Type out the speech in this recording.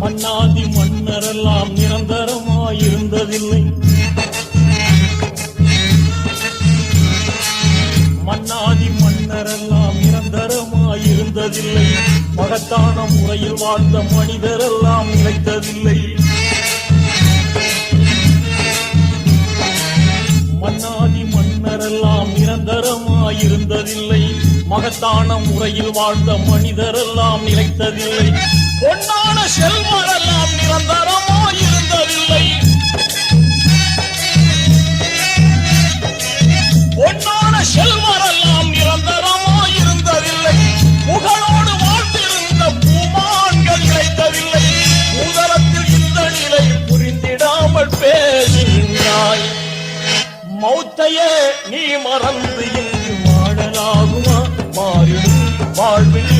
மன்னாதி மன்னரெல்லாம் நிரந்தரமாயிருந்ததில்லை. மன்னாதி மன்னரெல்லாம் நிரந்தரமாயிருந்ததில்லை. மகத்தான முறையில் வாழ்ந்த மனிதரெல்லாம் நிலைத்ததில்லை. மன்னாதி மன்னரெல்லாம் நிரந்தரமாயிருந்ததில்லை. மகத்தான முறையில் வாழ்ந்த மனிதரெல்லாம் நிலைத்ததில்லை. பொன்னான செல்வரெல்லாம் நிரந்தரமாயிருந்ததில்லை. பொன்னான செல்வரெல்லாம் நிரந்தரமாயிருந்ததில்லை. புகழோடு வாழ்ந்திருந்த பூமான்கள் நிலைத்ததில்லை. உதரத்தில் இந்த நிலை புரிந்திடாமல் பேசுகின்றாய். மௌத்தையே நீ மறந்து இங்கு வாழலாகுமா? மாறிடும் வாழ்வில்